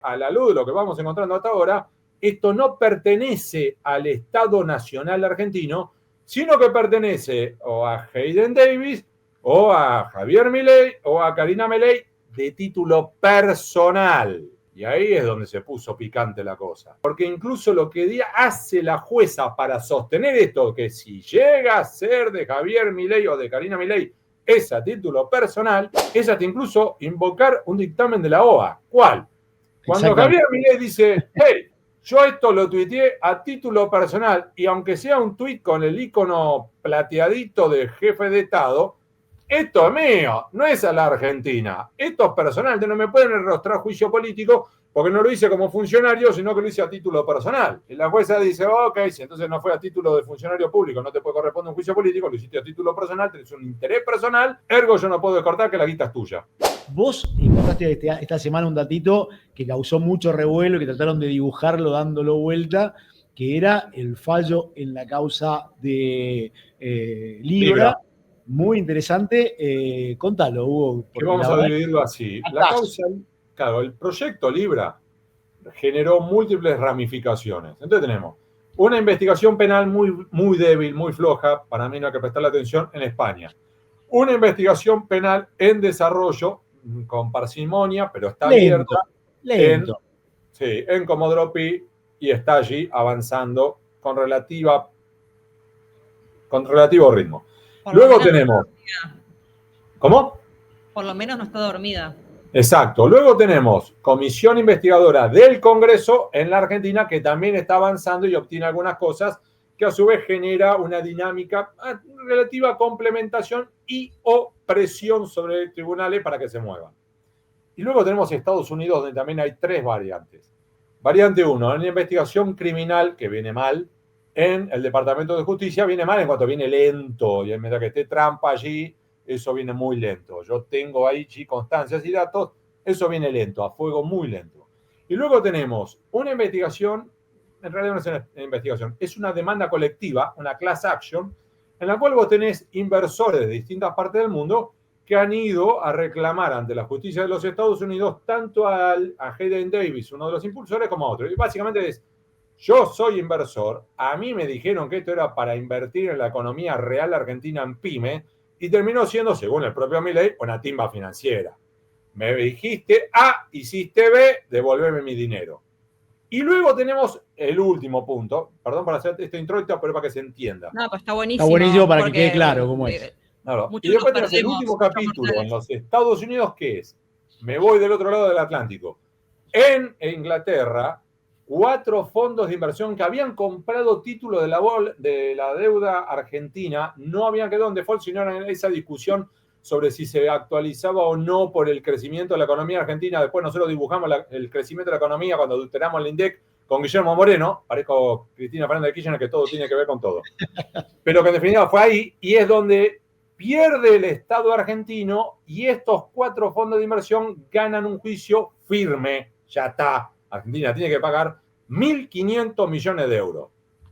a la luz de lo que vamos encontrando hasta ahora, esto no pertenece al Estado Nacional argentino, sino que pertenece o a Hayden Davis, o a Javier Milei, o a Karina Milei, de título personal. Y ahí es donde se puso picante la cosa. Porque incluso lo que hace la jueza para sostener esto, que si llega a ser de Javier Milei o de Karina Milei, es a título personal, es hasta incluso invocar un dictamen de la OA. ¿Cuál? Cuando Javier Milei dice, hey, yo esto lo tuiteé a título personal, y aunque sea un tuit con el icono plateadito de jefe de Estado, esto es mío, no es a la Argentina. Esto es personal, no me pueden enrostrar juicio político porque no lo hice como funcionario, sino que lo hice a título personal. Y la jueza dice, ok, si entonces no fue a título de funcionario público, no te puede corresponder un juicio político, lo hiciste a título personal, tenés un interés personal, ergo yo no puedo descartar que la guita es tuya. Vos encontraste esta semana un datito que causó mucho revuelo y que trataron de dibujarlo dándolo vuelta, que era el fallo en la causa de Libra. Muy interesante. Contalo, Hugo. Que vamos a dividirlo así. La causa, claro, el proyecto Libra generó múltiples ramificaciones. Entonces tenemos una investigación penal muy débil, muy floja, para mí no hay que prestarle atención, en España. Una investigación penal en desarrollo, con parsimonia, pero está abierta. Lento. En Comodoro Pi, y está allí avanzando con relativo ritmo. Luego tenemos... ¿Cómo? Por lo menos no está dormida. Exacto. Luego tenemos comisión investigadora del Congreso en la Argentina, que también está avanzando y obtiene algunas cosas, que a su vez genera una dinámica, relativa complementación y o presión sobre tribunales para que se muevan. Y luego tenemos Estados Unidos, donde también hay tres variantes. Variante 1, en la investigación criminal, que viene mal, en el Departamento de Justicia viene mal en cuanto viene lento, y en medida que esté Trump allí, eso viene muy lento. Yo tengo ahí constancias y datos, eso viene lento, a fuego muy lento. Y luego tenemos una investigación, en realidad no es una investigación, es una demanda colectiva, una class action, en la cual vos tenés inversores de distintas partes del mundo que han ido a reclamar ante la justicia de los Estados Unidos tanto a Hayden Davis, uno de los impulsores, como a otro. Y básicamente es, yo soy inversor, a mí me dijeron que esto era para invertir en la economía real argentina en pyme, y terminó siendo, según el propio Milei, una timba financiera. Me dijiste A, hiciste B, devolveme mi dinero. Y luego tenemos el último punto, perdón por hacer este introito, pero para que se entienda. No, pues está buenísimo. Está buenísimo para que quede claro cómo es. Claro. Y después tenemos el último capítulo en los Estados Unidos, que es, me voy del otro lado del Atlántico. En Inglaterra, 4 fondos de inversión que habían comprado títulos de la deuda argentina no habían quedado en default, sino en esa discusión sobre si se actualizaba o no por el crecimiento de la economía argentina. Después nosotros dibujamos el crecimiento de la economía cuando adulteramos el INDEC con Guillermo Moreno, parezco Cristina Fernández de Kirchner, que todo tiene que ver con todo. Pero que en definitiva fue ahí, y es donde pierde el Estado argentino, y estos 4 fondos de inversión ganan un juicio firme. Ya está. Argentina tiene que pagar 1.500 millones de euros.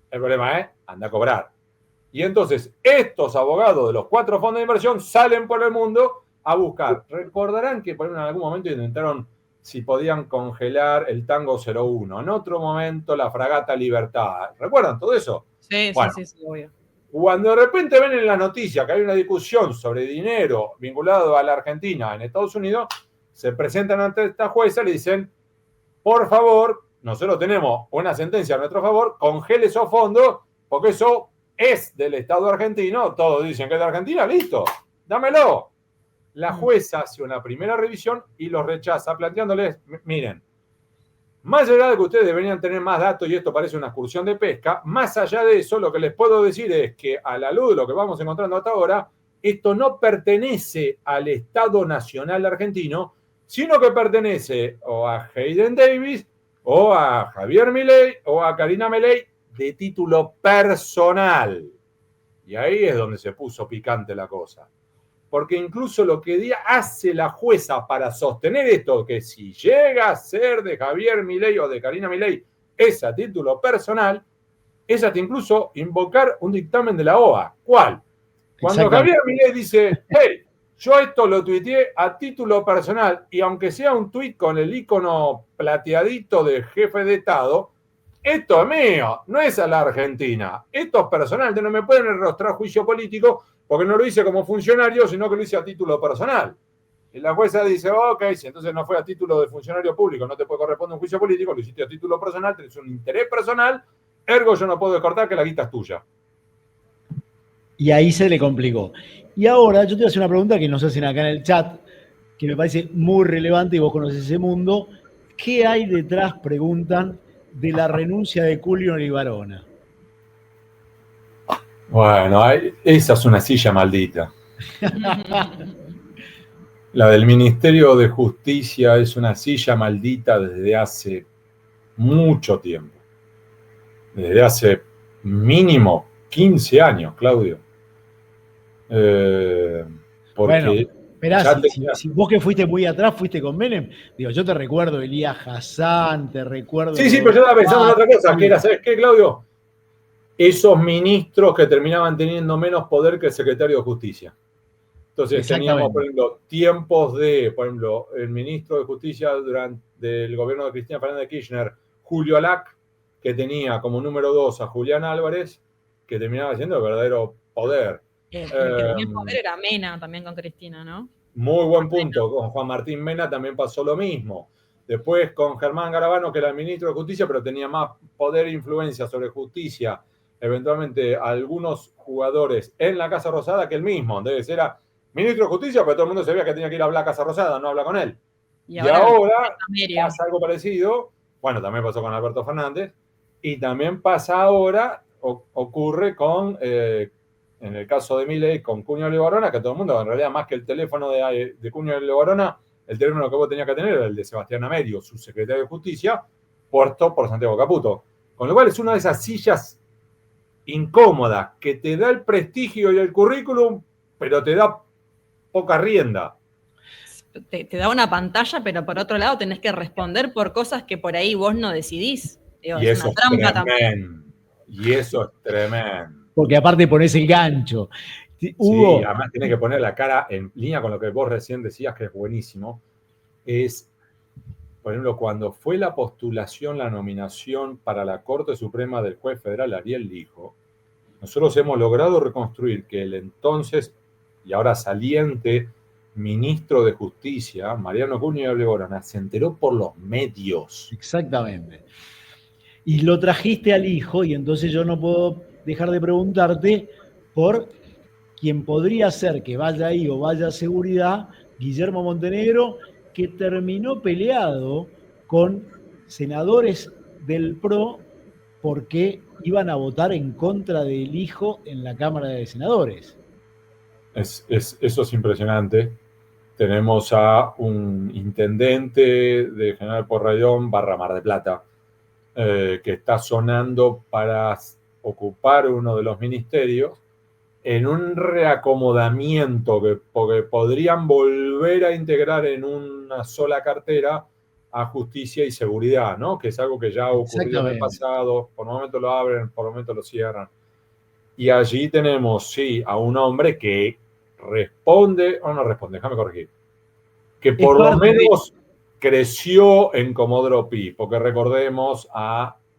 El problema es, anda a cobrar. Y entonces estos abogados de los 4 fondos de inversión salen por el mundo a buscar. Recordarán que en algún momento intentaron si podían congelar el Tango 01. En otro momento la Fragata Libertad. ¿Recuerdan todo eso? Sí, bueno, sí, obvio. Cuando de repente ven en la noticia que hay una discusión sobre dinero vinculado a la Argentina en Estados Unidos, se presentan ante esta jueza y le dicen, por favor, nosotros tenemos una sentencia a nuestro favor, congele esos fondos, porque eso es del Estado argentino, todos dicen que es de Argentina, listo, dámelo. La jueza hace una primera revisión y los rechaza, planteándoles, miren, más allá de que ustedes deberían tener más datos y esto parece una excursión de pesca, más allá de eso, lo que les puedo decir es que a la luz de lo que vamos encontrando hasta ahora, esto no pertenece al Estado Nacional argentino, sino que pertenece o a Hayden Davis, o a Javier Milei, o a Karina Milei, de título personal. Y ahí es donde se puso picante la cosa. Porque incluso lo que hace la jueza para sostener esto, que si llega a ser de Javier Milei o de Karina Milei, es a título personal, es hasta incluso invocar un dictamen de la OA. ¿Cuál? Cuando Javier Milei dice, hey, Yo esto lo tuiteé a título personal y aunque sea un tuit con el icono plateadito de jefe de Estado, esto es mío, no es a la Argentina. Esto es personal, no me pueden enrostrar juicio político porque no lo hice como funcionario, sino que lo hice a título personal. Y la jueza dice, ok, si entonces no fue a título de funcionario público, no te puede corresponder un juicio político, lo hiciste a título personal, tenés un interés personal, ergo yo no puedo descartar que la guita es tuya. Y ahí se le complicó. Y ahora yo te voy a hacer una pregunta que nos hacen acá en el chat, que me parece muy relevante y vos conoces ese mundo. ¿Qué hay detrás, preguntan, de la renuncia de Julio Libarona? Bueno, esa es una silla maldita. La del Ministerio de Justicia es una silla maldita desde hace mucho tiempo. Desde hace mínimo 15 años, Claudio. Porque bueno, si vos que fuiste muy atrás, fuiste con Menem, digo, yo te recuerdo Elías Hassan, te recuerdo... Sí, pero yo estaba pensando en otra cosa, que era, ¿sabes qué, Claudio? Esos ministros que terminaban teniendo menos poder que el secretario de Justicia. Entonces teníamos, por ejemplo, tiempos de, por ejemplo, el ministro de Justicia durante el gobierno de Cristina Fernández de Kirchner, Julio Alac, que tenía como número 2 a Julián Álvarez, que terminaba siendo el verdadero poder. El que tenía poder era Mena también con Cristina, ¿no? Muy buen punto. Con Juan Martín Mena también pasó lo mismo. Después con Germán Garabano, que era el ministro de Justicia, pero tenía más poder e influencia sobre justicia, eventualmente algunos jugadores en la Casa Rosada que él mismo. Entonces era ministro de Justicia, pero todo el mundo sabía que tenía que ir a hablar a Casa Rosada, no habla con él. Y ahora pasa algo parecido. Bueno, también pasó con Alberto Fernández. Y también pasa ahora, ocurre con, en el caso de Milei, con Cuño Levarona, que todo el mundo, en realidad, más que el teléfono de Cuño Levarona, el teléfono que vos tenías que tener era el de Sebastián Amerio, su secretario de Justicia, puesto por Santiago Caputo. Con lo cual es una de esas sillas incómodas que te da el prestigio y el currículum, pero te da poca rienda. Te da una pantalla, pero por otro lado tenés que responder por cosas que por ahí vos no decidís. Digo, Y es eso una trampa también. Y eso es tremendo. Porque aparte ponés el gancho. Hugo, sí, además tiene que poner la cara en línea con lo que vos recién decías, que es buenísimo. Es, por ejemplo, cuando fue la postulación, la nominación para la Corte Suprema del juez federal Ariel Lijo, nosotros hemos logrado reconstruir que el entonces y ahora saliente ministro de Justicia, Mariano Cunha Levarona, se enteró por los medios. Exactamente. Y lo trajiste al hijo, y entonces yo no puedo dejar de preguntarte por quien podría ser que vaya ahí o vaya a seguridad, Guillermo Montenegro, que terminó peleado con senadores del PRO porque iban a votar en contra del hijo en la Cámara de Senadores. Eso es impresionante. Tenemos a un intendente de General Porrayón, Mar del Plata, que está sonando para ocupar uno de los ministerios en un reacomodamiento porque podrían volver a integrar en una sola cartera a justicia y seguridad, ¿no? Que es algo que ya ha ocurrido en el pasado, por momentos lo abren, por momentos lo cierran. Y allí tenemos, sí, a un hombre que responde, o no responde, déjame corregir, que por lo menos creció en Comodoro Pi, porque recordemos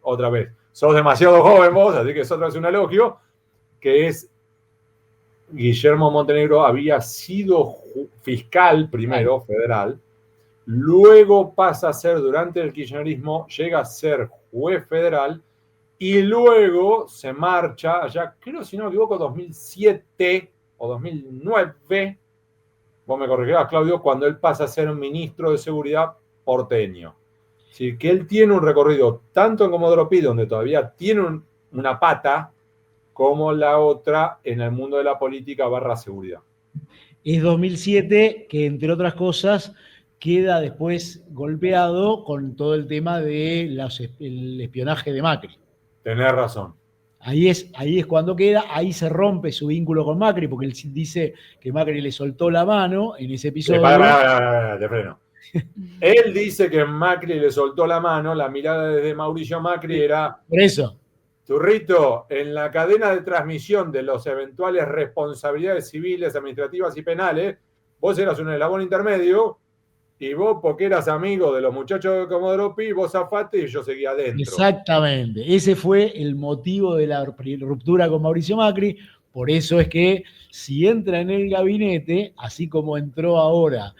otra vez, sos demasiado joven vos, así que es otra vez un elogio, que es Guillermo Montenegro había sido fiscal primero, federal, luego pasa a ser, durante el kirchnerismo, llega a ser juez federal, y luego se marcha allá, creo, si no me equivoco, 2007 o 2009, vos me corregirás, Claudio, cuando él pasa a ser un ministro de seguridad porteño. Es decir, que él tiene un recorrido tanto en Comodoro Pi, donde todavía tiene una pata, como la otra en el mundo de la política / seguridad. Es 2007 que, entre otras cosas, queda después golpeado con todo el tema del espionaje de Macri. Tenés razón. Ahí es cuando queda, ahí se rompe su vínculo con Macri, porque él dice que Macri le soltó la mano en ese episodio. Te freno. Él dice que Macri le soltó la mano, la mirada desde Mauricio Macri era... Por eso. Turrito, en la cadena de transmisión de las eventuales responsabilidades civiles, administrativas y penales, vos eras un eslabón intermedio y vos, porque eras amigo de los muchachos de Comodoro Pi, vos zafaste y yo seguía adentro. Exactamente. Ese fue el motivo de la ruptura con Mauricio Macri. Por eso es que si entra en el gabinete, así como entró ahora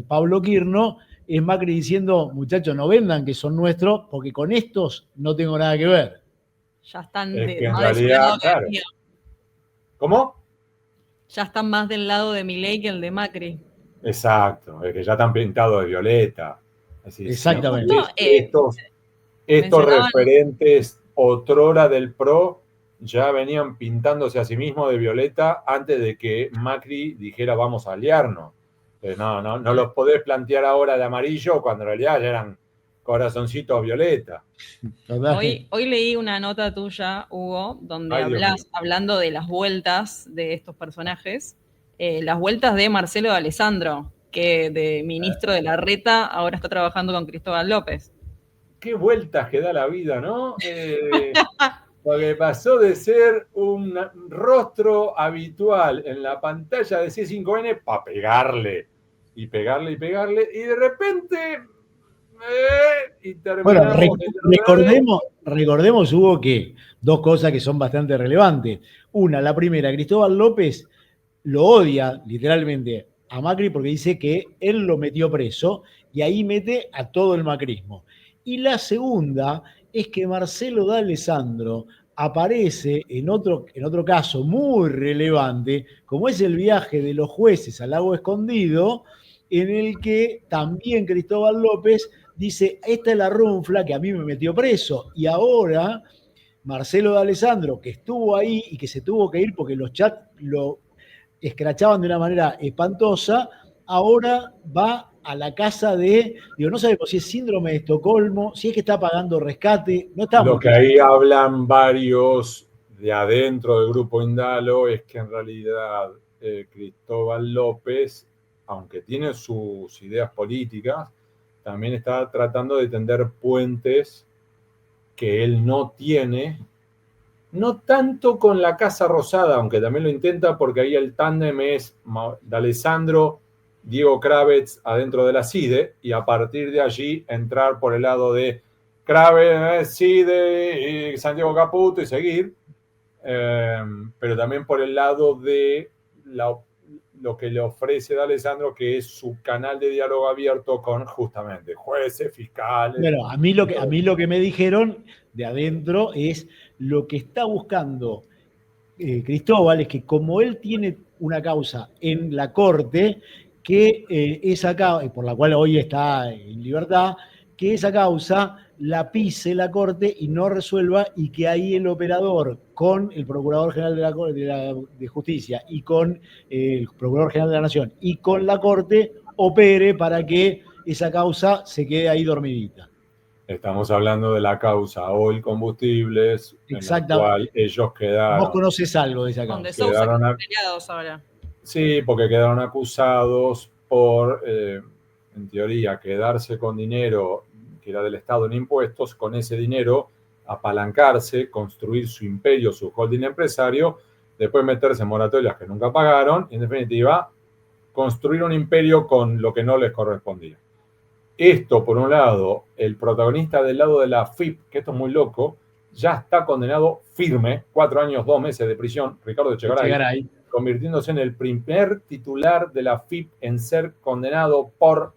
Pablo Quirno, es Macri diciendo, muchachos, no vendan que son nuestros, porque con estos no tengo nada que ver. Ya están Es que en más de su realidad, lado que claro. del mío. ¿Cómo? Ya están más del lado de Milei que el de Macri. Exacto, es que ya están pintados de violeta. Así, Exactamente. No, estos mencionaban- referentes otrora del PRO ya venían pintándose a sí mismos de violeta antes de que Macri dijera vamos a aliarnos. No los podés plantear ahora de amarillo cuando en realidad ya eran corazoncitos violeta. Hoy leí una nota tuya, Hugo, donde Ay, Dios mío. hablando de las vueltas de estos personajes, las vueltas de Marcelo de Alessandro, que de ministro de la Reta ahora está trabajando con Cristóbal López. Qué vueltas que da la vida, ¿no? Porque pasó de ser un rostro habitual en la pantalla de C5N para pegarle, y pegarle, y de repente... y Bueno, terminamos... recordemos, Hugo, que dos cosas que son bastante relevantes. Una, la primera, Cristóbal López lo odia literalmente a Macri porque dice que él lo metió preso y ahí mete a todo el macrismo. Y la segunda es que Marcelo D'Alessandro aparece en otro caso muy relevante, como es el viaje de los jueces al Lago Escondido, en el que también Cristóbal López dice, esta es la runfla que a mí me metió preso. Y ahora Marcelo D'Alessandro, que estuvo ahí y que se tuvo que ir porque los chats lo escrachaban de una manera espantosa, ahora va a la casa no sabemos si es síndrome de Estocolmo, si es que está pagando rescate, no está Lo muy que ahí hablan varios de adentro del grupo Indalo es que en realidad Cristóbal López, aunque tiene sus ideas políticas, también está tratando de tender puentes que él no tiene, no tanto con la Casa Rosada, aunque también lo intenta, porque ahí el tándem es D'Alessandro, Diego Kravetz adentro de la CIDE, y a partir de allí entrar por el lado de Kravetz, CIDE y Santiago Caputo y seguir, pero también por el lado de lo que le ofrece D'Alessandro, que es su canal de diálogo abierto con justamente jueces, fiscales. Bueno, a mí lo que me dijeron de adentro es lo que está buscando Cristóbal es que como él tiene una causa en la corte, que esa causa, por la cual hoy está en libertad, que esa causa la pise la corte y no resuelva, y que ahí el operador con el Procurador General de Justicia y con el Procurador General de la Nación y con la corte opere para que esa causa se quede ahí dormidita. Estamos hablando de la causa Oil Combustibles, en la cual ellos quedaron... Vos conoces algo de esa causa. Donde Sousa quedaron peleados ahora. Sí, porque quedaron acusados por, en teoría, quedarse con dinero que era del Estado en impuestos, con ese dinero apalancarse, construir su imperio, su holding empresario, después meterse en moratorias que nunca pagaron, y en definitiva, construir un imperio con lo que no les correspondía. Esto, por un lado, el protagonista del lado de la FIP, que esto es muy loco, ya está condenado firme, 4 años, 2 meses de prisión, Ricardo Echegaray, convirtiéndose en el primer titular de la FIP en ser condenado por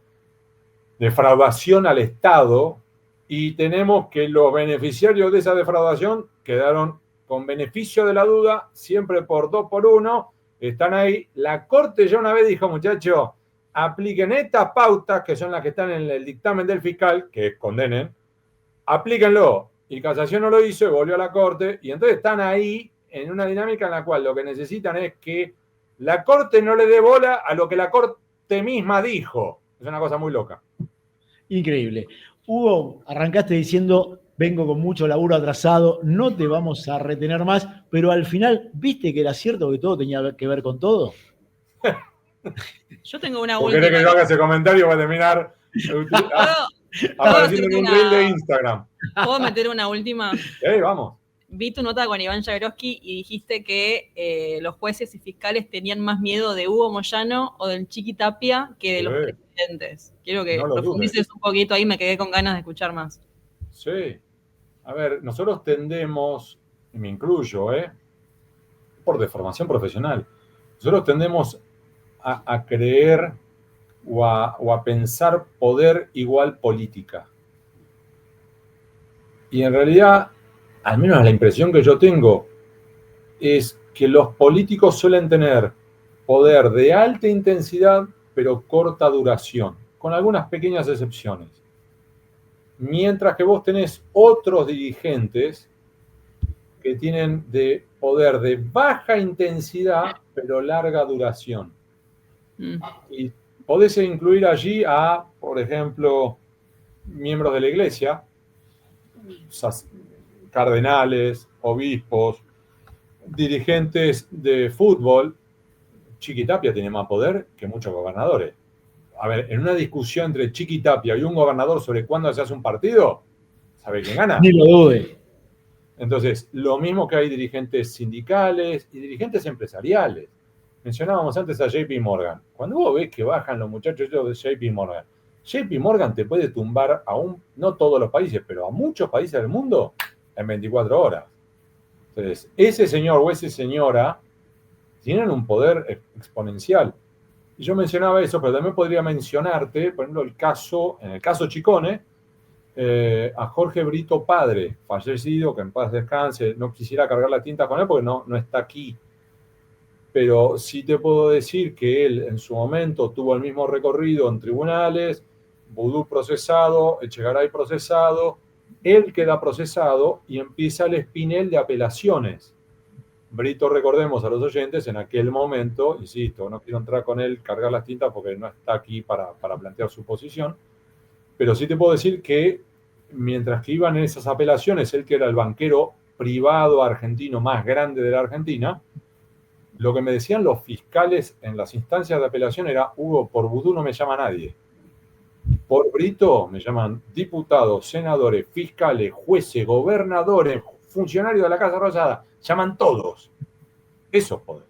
defraudación al Estado, y tenemos que los beneficiarios de esa defraudación quedaron con beneficio de la duda, siempre por 2 por 1, están ahí. La Corte ya una vez dijo, muchachos, apliquen estas pautas, que son las que están en el dictamen del fiscal, que condenen, aplíquenlo. Y Casación no lo hizo y volvió a la Corte, y entonces están ahí en una dinámica en la cual lo que necesitan es que la Corte no le dé bola a lo que la Corte misma dijo. Es una cosa muy loca. Increíble. Hugo, arrancaste diciendo, vengo con mucho laburo atrasado, no te vamos a retener más, pero al final, ¿viste que era cierto que todo tenía que ver con todo? Yo tengo una última. ¿Querés que yo haga ese comentario? Va a terminar apareciendo en un reel de Instagram. ¿Puedo meter una última? Vamos. vi tu nota con Iván Jagroski y dijiste que los jueces y fiscales tenían más miedo de Hugo Moyano o del Chiqui Tapia que de los presidentes. Quiero que No lo profundices un poquito ahí, me quedé con ganas de escuchar más. Sí. A ver, nosotros tendemos, y me incluyo, por deformación profesional, nosotros tendemos a creer o a pensar poder igual política. Y en realidad, al menos la impresión que yo tengo, es que los políticos suelen tener poder de alta intensidad, pero corta duración, con algunas pequeñas excepciones. Mientras que vos tenés otros dirigentes que tienen de poder de baja intensidad, pero larga duración. Y podés incluir allí a, por ejemplo, miembros de la iglesia, cardenales, obispos, dirigentes de fútbol. Chiqui Tapia tiene más poder que muchos gobernadores. A ver, en una discusión entre Chiqui Tapia y un gobernador sobre cuándo se hace un partido, ¿sabe quién gana? Ni lo dude. Entonces, lo mismo que hay dirigentes sindicales y dirigentes empresariales. Mencionábamos antes a JP Morgan. Cuando vos ves que bajan los muchachos de JP Morgan te puede tumbar no todos los países, pero a muchos países del mundo en 24 horas. Entonces, ese señor o esa señora tienen un poder exponencial. Y yo mencionaba eso, pero también podría mencionarte, por ejemplo, en el caso Chicone, a Jorge Brito padre, fallecido, que en paz descanse. No quisiera cargar la tinta con él porque no está aquí. Pero sí te puedo decir que él en su momento tuvo el mismo recorrido en tribunales, Vudú procesado, Echegaray procesado, él queda procesado y empieza el espinel de apelaciones. Brito, recordemos a los oyentes, en aquel momento, insisto, no quiero entrar con él, cargar las tintas porque no está aquí para plantear su posición, pero sí te puedo decir que mientras que iban en esas apelaciones, él que era el banquero privado argentino más grande de la Argentina, lo que me decían los fiscales en las instancias de apelación era: Hugo, por Vudú no me llama nadie. Por Brito me llaman diputados, senadores, fiscales, jueces, gobernadores, funcionarios de la Casa Rosada. Llaman todos. Eso es poder.